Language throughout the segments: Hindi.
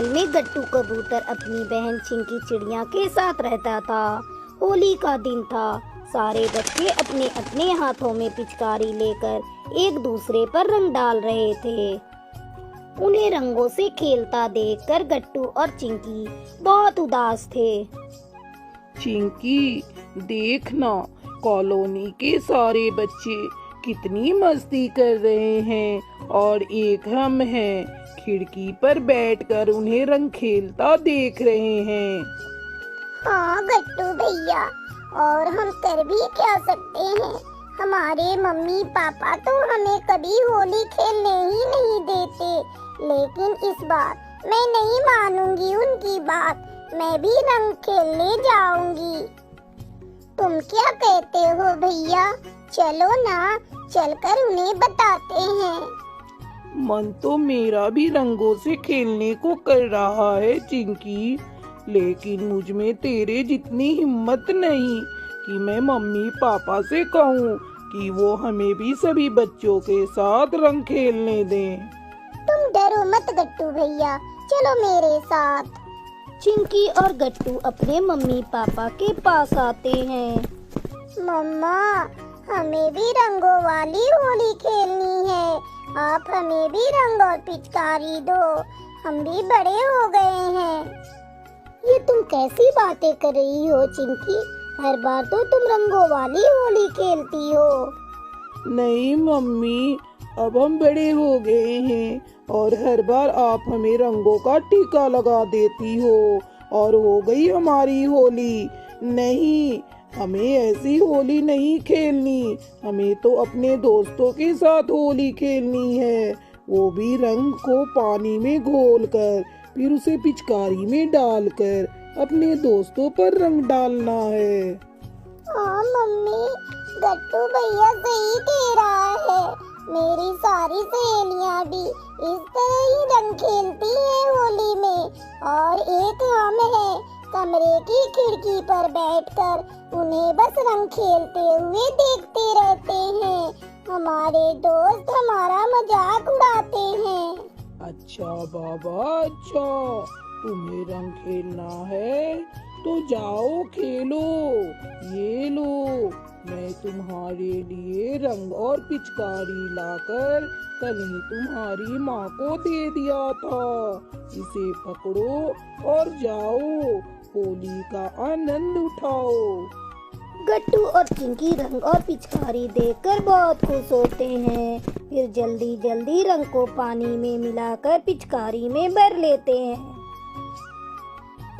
जंगल में गट्टू कबूतर अपनी बहन चिंकी चिड़िया के साथ रहता था। होली का दिन था। सारे बच्चे अपने अपने हाथों में पिचकारी लेकर एक दूसरे पर रंग डाल रहे थे। उन्हें रंगों से खेलता देखकर गट्टू और चिंकी बहुत उदास थे। चिंकी, देखना, कॉलोनी के सारे बच्चे कितनी मस्ती कर रहे हैं और एक हम हैं, खिड़की पर बैठकर उन्हें रंग खेलता देख रहे हैं। हाँ गट्टू भैया, और हम कर भी क्या सकते हैं? हमारे मम्मी पापा तो हमें कभी होली खेलने ही नहीं देते, लेकिन इस बार मैं नहीं मानूंगी उनकी बात। मैं भी रंग खेलने जाऊंगी। तुम क्या कहते हो भैया? चलो ना, चलकर उन्हें बताते हैं। मन तो मेरा भी रंगों से खेलने को कर रहा है चिंकी, लेकिन मुझ में तेरे जितनी हिम्मत नहीं कि मैं मम्मी पापा से कहूँ कि वो हमें भी सभी बच्चों के साथ रंग खेलने दें। तुम डरो मत गट्टू भैया, चलो मेरे साथ। चिंकी और गट्टू अपने मम्मी पापा के पास आते हैं। मम्मा, हमें भी रंगों वाली होली खेलनी है। आप हमें भी रंग और पिचकारी दो, हम भी बड़े हो गए हैं। ये तुम कैसी बातें कर रही हो चिंकी? हर बार तो तुम रंगों वाली होली खेलती हो। नहीं मम्मी, अब हम बड़े हो गए हैं और हर बार आप हमें रंगों का टीका लगा देती हो और हो गई हमारी होली। नहीं, हमें ऐसी होली नहीं खेलनी। हमें तो अपने दोस्तों के साथ होली खेलनी है, वो भी रंग को पानी में घोलकर, फिर उसे पिचकारी में डालकर अपने दोस्तों पर रंग डालना है। हाँ मम्मी, गट्टू भैया सही कह रहा है। मेरी सारी सहेलियां भी इस तरह ही रंग खेलती हैं होली में, और एक हम है, कमरे की खिड़की पर बैठकर उन्हें बस रंग खेलते हुए देखते रहते हैं। हमारे दोस्त हमारा मजाक उड़ाते हैं। अच्छा बाबा, अच्छा, तुम्हें रंग खेलना है तो जाओ खेलो। ये लो, मैं तुम्हारे लिए रंग और पिचकारी लाकर कल ही तुम्हारी माँ को दे दिया था। इसे पकड़ो और जाओ, होली का आनंद उठाओ। गट्टू और चिंकी रंग और पिचकारी देखकर बहुत खुश होते हैं। फिर जल्दी जल्दी रंग को पानी में मिलाकर पिचकारी में भर लेते हैं।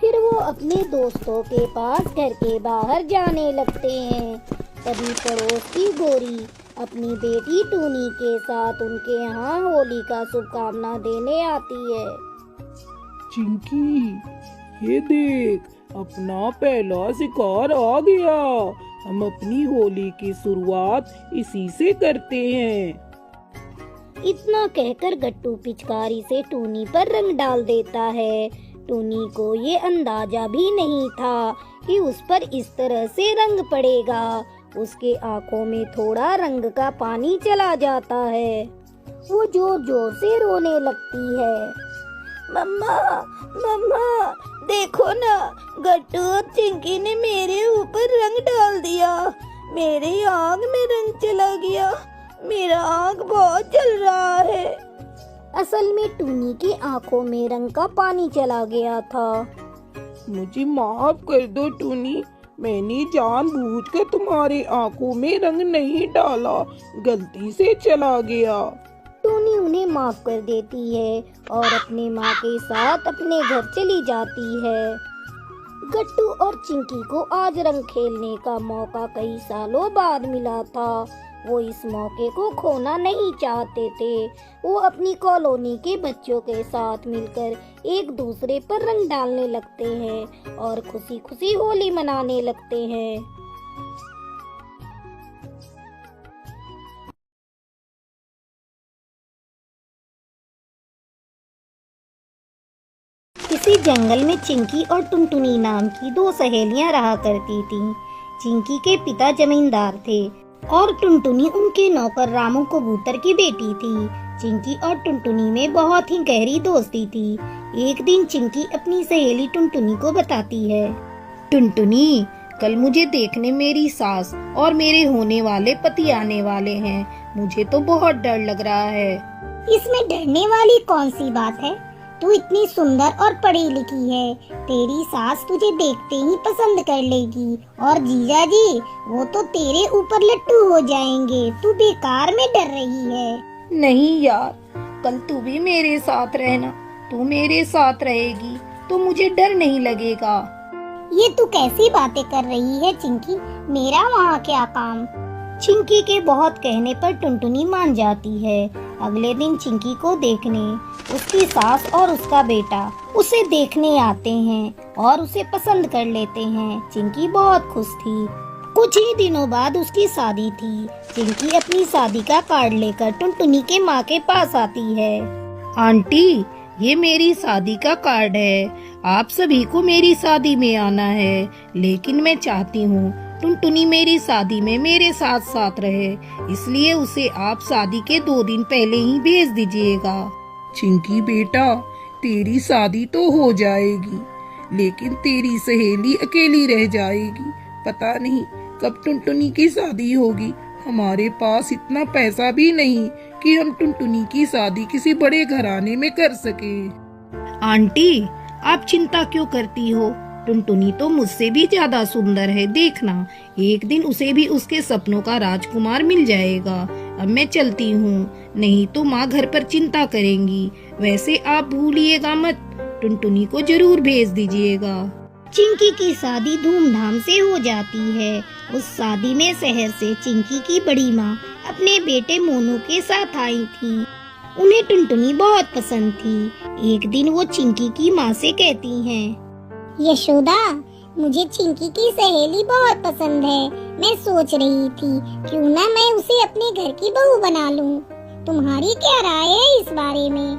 फिर वो अपने दोस्तों के पास घर के बाहर जाने लगते हैं। तभी पड़ोस की गोरी अपनी बेटी टूनी के साथ उनके यहाँ होली का शुभकामना देने आती है। चिंकी, ये देख, अपना पहला शिकार आ गया। हम अपनी होली की शुरुआत इसी से करते हैं। इतना कहकर गट्टू पिचकारी से टूनी पर रंग डाल देता है। टूनी को ये अंदाजा भी नहीं था कि उस पर इस तरह से रंग पड़ेगा। उसके आंखों में थोड़ा रंग का पानी चला जाता है। वो जोर जोर से रोने लगती है। मम्मा, मम्मा, देखो ना, गट्टू और चिंकी ने मेरे ऊपर रंग डाल दिया। मेरे आँख में रंग चला गया। मेरा आँख बहुत जल रहा है। असल में टूनी की आंखों में रंग का पानी चला गया था। मुझे माफ कर दो टूनी, मैंने जानबूझकर तुम्हारे आंखों में रंग नहीं डाला, गलती से चला गया। टूनी उन्हें माफ कर देती है और अपने माँ के साथ अपने घर चली जाती है। गट्टू और चिंकी को आज रंग खेलने का मौका कई सालों बाद मिला था। वो इस मौके को खोना नहीं चाहते थे। वो अपनी कॉलोनी के बच्चों के साथ मिलकर एक दूसरे पर रंग डालने लगते हैं और खुशी खुशी होली मनाने लगते हैं। किसी जंगल में चिंकी और टुनटुनी नाम की दो सहेलियां रहा करती थीं। चिंकी के पिता जमींदार थे और टुनटुनी उनके नौकर रामू कबूतर की बेटी थी। चिंकी और टुनटुनी में बहुत ही गहरी दोस्ती थी। एक दिन चिंकी अपनी सहेली टुनटुनी को बताती है, टुनटुनी, कल मुझे देखने मेरी सास और मेरे होने वाले पति आने वाले हैं। मुझे तो बहुत डर लग रहा है। इसमें डरने वाली कौन सी बात है? तू इतनी सुंदर और पढ़ी लिखी है, तेरी सास तुझे देखते ही पसंद कर लेगी और जीजा जी वो तो तेरे ऊपर लट्टू हो जाएंगे। तू बेकार में डर रही है। नहीं यार, कल तू भी मेरे साथ रहना। तू मेरे साथ रहेगी तो मुझे डर नहीं लगेगा। ये तू कैसी बातें कर रही है चिंकी? मेरा वहाँ क्या काम? चिंकी के बहुत कहने पर टुनटुनी मान जाती है। अगले दिन चिंकी को देखने उसकी सास और उसका बेटा उसे देखने आते हैं और उसे पसंद कर लेते हैं। चिंकी बहुत खुश थी। कुछ ही दिनों बाद उसकी शादी थी। चिंकी अपनी शादी का कार्ड लेकर टुनटुनी के माँ के पास आती है। आंटी, ये मेरी शादी का कार्ड है। आप सभी को मेरी शादी में आना है, लेकिन मैं चाहती हूँ टुनटुनी मेरी शादी में मेरे साथ साथ रहे, इसलिए उसे आप शादी के 2 दिन पहले ही भेज दीजिएगा। चिंकी बेटा, तेरी शादी तो हो जाएगी, लेकिन तेरी सहेली अकेली रह जाएगी। पता नहीं कब टुनटुनी की शादी होगी। हमारे पास इतना पैसा भी नहीं कि हम टुनटुनी की शादी किसी बड़े घराने में कर सके। आंटी, आप चिंता क्यों करती हो? टुनटुनी तो मुझसे भी ज्यादा सुंदर है। देखना, एक दिन उसे भी उसके सपनों का राजकुमार मिल जाएगा। अब मैं चलती हूँ, नहीं तो माँ घर पर चिंता करेंगी। वैसे आप भूलिएगा मत, टुनटुनी को जरूर भेज दीजिएगा। चिंकी की शादी धूमधाम से हो जाती है। उस शादी में शहर से चिंकी की बड़ी माँ अपने बेटे मोनू के साथ आई थी। उन्हें टुनटुनी बहुत पसंद थी। एक दिन वो चिंकी की माँ से कहती हैं, यशोदा, मुझे चिंकी की सहेली बहुत पसंद है। मैं सोच रही थी क्यों ना मैं उसे अपने घर की बहू बना लूं। तुम्हारी क्या राय है इस बारे में?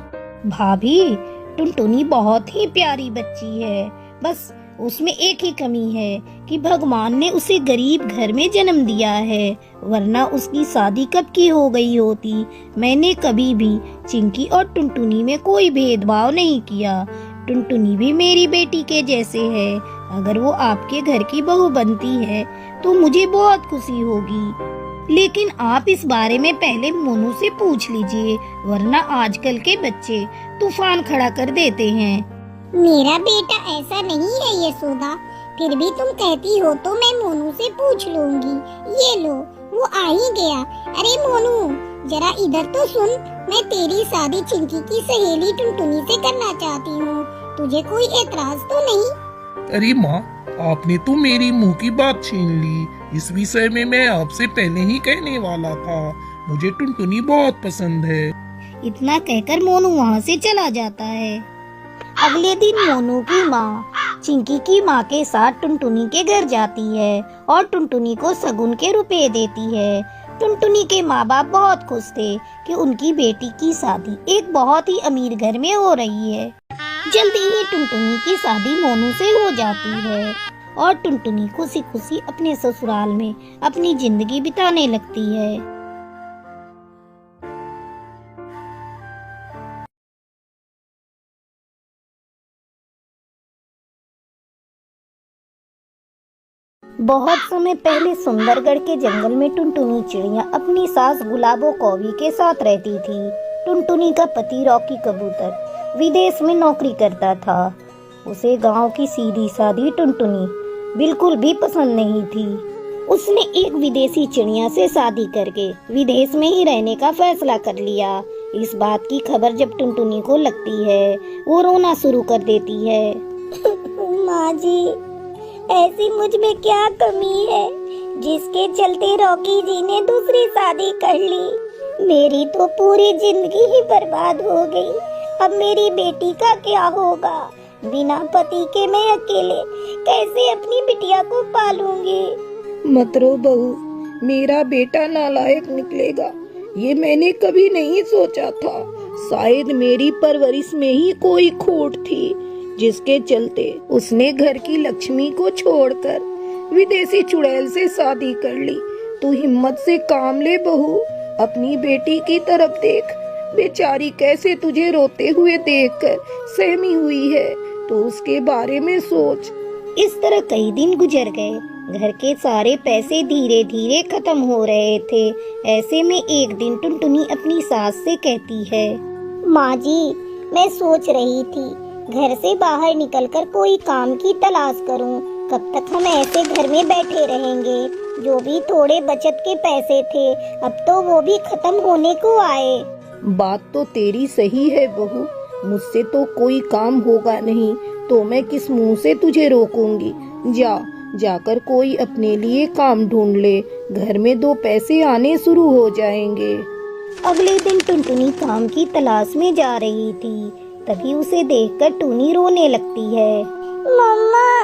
भाभी, टुनटुनी बहुत ही प्यारी बच्ची है। बस उसमें एक ही कमी है कि भगवान ने उसे गरीब घर में जन्म दिया है, वरना उसकी शादी कब की हो गई होती। मैंने कभी भी चिंकी और टुनटुनी में कोई भेदभाव नहीं किया। टुनटुनी भी मेरी बेटी के जैसे है। अगर वो आपके घर की बहू बनती है तो मुझे बहुत खुशी होगी। लेकिन आप इस बारे में पहले मोनू से पूछ लीजिए, वरना आजकल के बच्चे तूफान खड़ा कर देते हैं। मेरा बेटा ऐसा नहीं है यशोदा, फिर भी तुम कहती हो तो मैं मोनू से पूछ लूंगी। ये लो, वो आ ही गया। अरे मोनू, जरा इधर तो सुन। मैं तेरी शादी चिंकी की सहेली टुनटुनी से करना चाहती हूँ। तुझे कोई एतराज तो नहीं? अरे माँ, आपने तो मेरी मुंह की बात छीन ली। इस विषय में मैं आपसे पहले ही कहने वाला था। मुझे टुनटुनी बहुत पसंद है। इतना कहकर मोनू वहाँ से चला जाता है। अगले दिन मोनू की माँ चिंकी की माँ के साथ टुनटुनी के घर जाती है और टुनटुनी को शगुन के रुपए देती है। टुनटुनी के माँ बाप बहुत खुश थे कि उनकी बेटी की शादी एक बहुत ही अमीर घर में हो रही है। जल्दी ही टुनटुनी की शादी मोनू से हो जाती है और टुनटुनी खुशी खुशी अपने ससुराल में अपनी जिंदगी बिताने लगती है। बहुत समय पहले सुंदरगढ़ के जंगल में टुनटुनी चिड़िया अपनी सास गुलाबो कौवी के साथ रहती थी। टुनटुनी का पति रॉकी कबूतर विदेश में नौकरी करता था। उसे गांव की सीधी सादी टुनटुनी बिल्कुल भी पसंद नहीं थी। उसने एक विदेशी चिड़िया से शादी करके विदेश में ही रहने का फैसला कर लिया। इस बात की खबर जब टुनटुनी को लगती है, वो रोना शुरू कर देती है। माँ जी, ऐसी मुझ में क्या कमी है जिसके चलते रॉकी जी ने दूसरी शादी कर ली? मेरी तो पूरी जिंदगी ही बर्बाद हो गई। अब मेरी बेटी का क्या होगा? बिना पति के मैं अकेले कैसे अपनी बिटिया को पालूंगी? मत रो बहू, मेरा बेटा नालायक निकलेगा, ये मैंने कभी नहीं सोचा था। शायद मेरी परवरिश में ही कोई खोट थी, जिसके चलते उसने घर की लक्ष्मी को छोड़कर विदेशी चुड़ैल से शादी कर ली। तू हिम्मत से काम ले बहू, अपनी बेटी की तरफ देख। बेचारी कैसे तुझे रोते हुए देखकर सहमी हुई है, तो उसके बारे में सोच। इस तरह कई दिन गुजर गए। घर के सारे पैसे धीरे धीरे खत्म हो रहे थे। ऐसे में एक दिन टुनटुनी अपनी सास से कहती है, माँ जी, मैं सोच रही थी घर से बाहर निकलकर कोई काम की तलाश करूं। कब तक हम ऐसे घर में बैठे रहेंगे। जो भी थोड़े बचत के पैसे थे, अब तो वो भी खत्म होने को आए। बात तो तेरी सही है बहू, मुझसे तो कोई काम होगा नहीं, तो मैं किस मुंह से तुझे रोकूंगी। जाकर कोई अपने लिए काम ढूंढ ले, घर में 2 पैसे आने शुरू हो जाएंगे। अगले दिन टुनटुनी काम की तलाश में जा रही थी। तभी उसे देखकर टूनी रोने लगती है। मम्मा,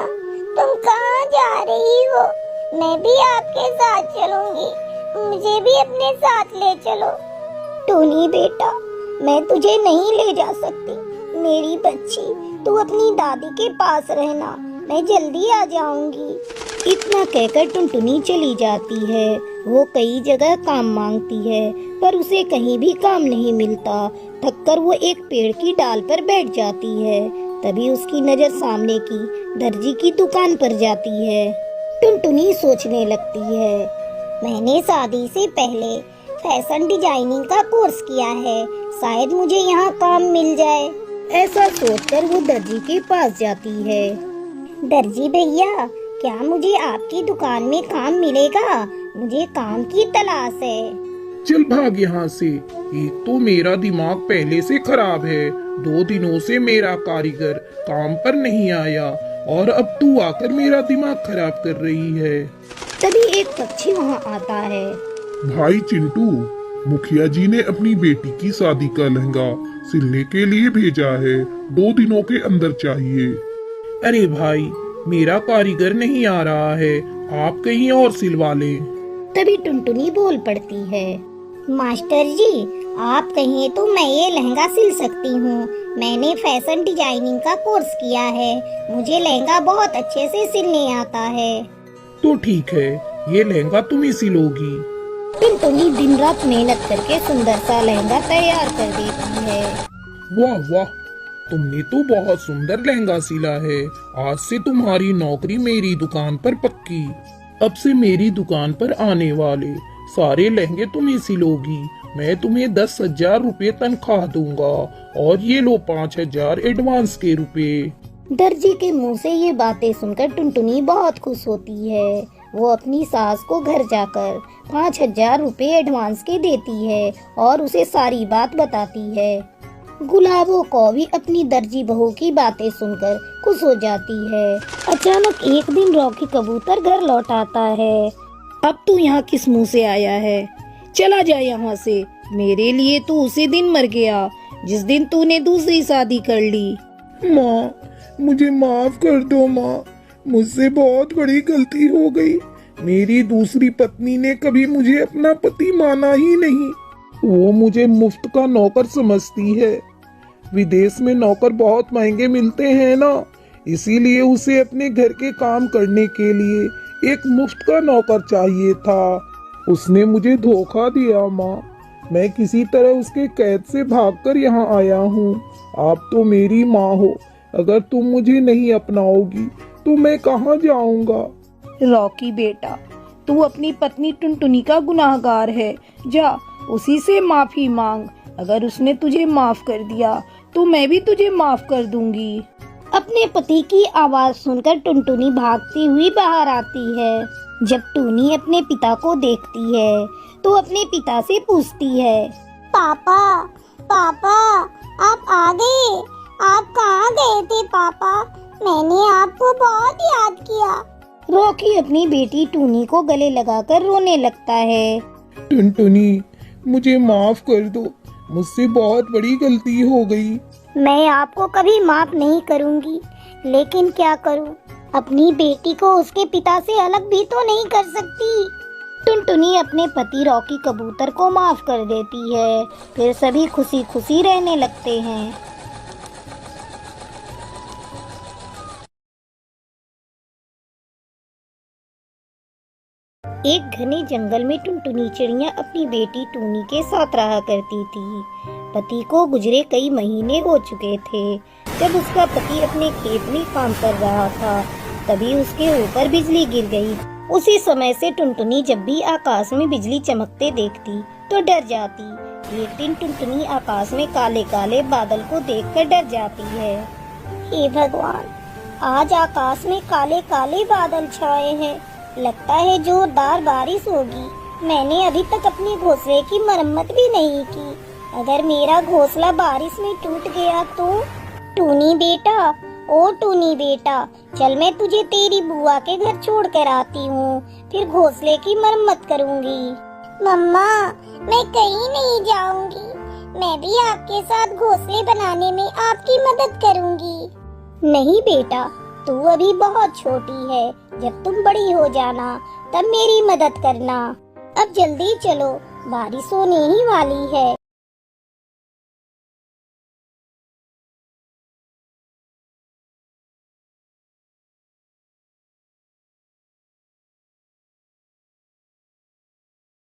तुम कहाँ जा रही हो? मैं भी आपके साथ चलूंगी, मुझे भी अपने साथ ले चलो। टूनी बेटा, मैं तुझे नहीं ले जा सकती। मेरी बच्ची, तू अपनी दादी के पास रहना, मैं जल्दी आ जाऊंगी। इतना कहकर टुनटुनी चली जाती है। वो कई जगह काम मांगती है, पर उसे कहीं भी काम नहीं मिलता। थककर वो एक पेड़ की डाल पर बैठ जाती है। तभी उसकी नजर सामने की दर्जी की दुकान पर जाती है। टुनटुनी सोचने लगती है, मैंने शादी से पहले फैशन डिजाइनिंग का कोर्स किया है, शायद मुझे यहाँ काम मिल जाए। ऐसा सोचकर वो दर्जी के पास जाती है। दर्जी भैया, क्या मुझे आपकी दुकान में काम मिलेगा? मुझे काम की तलाश है। चल भाग यहाँ से। एक तो मेरा दिमाग पहले से खराब है, 2 दिनों से मेरा कारीगर काम पर नहीं आया, और अब तू आकर मेरा दिमाग खराब कर रही है। तभी एक पक्षी वहाँ आता है। भाई चिंटू, मुखिया जी ने अपनी बेटी की शादी का लहंगा सिलने के लिए भेजा है, 2 दिनों के अंदर चाहिए। अरे भाई, मेरा कारीगर नहीं आ रहा है, आप कहीं और सिलवा लें। तभी टुनटुनी बोल पड़ती है, मास्टर जी, आप कहिए तो मैं ये लहंगा सिल सकती हूँ। मैंने फैशन डिजाइनिंग का कोर्स किया है, मुझे लहंगा बहुत अच्छे से सिलने आता है। तो ठीक है, ये लहंगा तुम ही सिलोगी। टुनटुनी दिन रात मेहनत करके सुंदर सा लहंगा तैयार कर देती है। वाह वाह, तुमने तो बहुत सुंदर लहंगा सिला है। आज से तुम्हारी नौकरी मेरी दुकान पर पक्की। अब से मेरी दुकान पर आने वाले सारे लहंगे तुम ही सिलोगी। मैं तुम्हें 10,000 रुपए तनख्वाह दूंगा, और ये लो 5,000 एडवांस के रुपए। दर्जी के मुंह से ये बातें सुनकर टुनटुनी बहुत खुश होती है। वो अपनी सास को घर जाकर 5,000 रुपए एडवांस के देती है और उसे सारी बात बताती है। गुलाबो को भी अपनी दर्जी बहू की बातें सुनकर खुश हो जाती है। अचानक एक दिन रॉकी कबूतर घर लौट आता है। अब तू यहाँ किस मुंह से आया है? चला जा यहाँ से। मेरे लिए तू उसी दिन मर गया जिस दिन तूने दूसरी शादी कर ली। माँ, मुझे माफ कर दो माँ, मुझसे बहुत बड़ी गलती हो गई। मेरी दूसरी पत्नी ने कभी मुझे अपना पति माना ही नहीं। वो मुझे मुफ्त का नौकर समझती है। विदेश में नौकर बहुत महंगे मिलते हैं ना, इसीलिए उसे अपने घर के काम करने के लिए एक मुफ्त का नौकर चाहिए था। उसने मुझे धोखा दिया माँ। मैं किसी तरह उसके कैद से भागकर यहाँ आया हूँ। आप तो मेरी माँ हो, अगर तुम मुझे नहीं अपनाओगी तो मैं कहाँ जाऊँगा। रॉकी बेटा, तू अपनी पत्नी टुनटुनी का गुनाहगार है। जा, उसी से माफी मांग। अगर उसने तुझे माफ कर दिया तो मैं भी तुझे माफ कर दूंगी। अपने पति की आवाज सुनकर टुनटुनी भागती हुई बाहर आती है। जब टूनी अपने पिता को देखती है तो अपने पिता से पूछती है, पापा, पापा, आप आ गए? आप कहाँ गए थे पापा? मैंने आपको बहुत याद किया। रॉकी अपनी बेटी टूनी को गले लगाकर रोने लगता है। टुनटुनी, मुझे माफ कर दो, मुझसे बहुत बड़ी गलती हो गई। मैं आपको कभी माफ नहीं करूंगी, लेकिन क्या करूं, अपनी बेटी को उसके पिता से अलग भी तो नहीं कर सकती। टुनटुनी अपने पति रॉकी कबूतर को माफ कर देती है। फिर सभी खुशी खुशी रहने लगते हैं। एक घने जंगल में टुनटुनी चिड़िया अपनी बेटी टूनी के साथ रहा करती थी। पति को गुजरे कई महीने हो चुके थे। जब उसका पति अपने खेत में काम कर रहा था, तभी उसके ऊपर बिजली गिर गई। उसी समय से टुनटुनी जब भी आकाश में बिजली चमकते देखती तो डर जाती। एक दिन टुनटुनी आकाश में काले काले बादल को देखकर डर जाती है। हे भगवान, आज आकाश में काले काले बादल छाए हैं। लगता है जोरदार बारिश होगी। मैंने अभी तक अपने घोंसले की मरम्मत भी नहीं की। अगर मेरा घोंसला बारिश में टूट गया तो? टूनी बेटा, ओ टूनी बेटा, चल मैं तुझे तेरी बुआ के घर छोड़ कर आती हूँ, फिर घोंसले की मरम्मत करूँगी। मम्मा, मैं कहीं नहीं जाऊँगी। मैं भी आपके साथ घोंसले बनाने में आपकी मदद करूँगी। नहीं बेटा, तू अभी बहुत छोटी है। जब तुम बड़ी हो जाना तब मेरी मदद करना। अब जल्दी चलो, बारिश होने ही वाली है।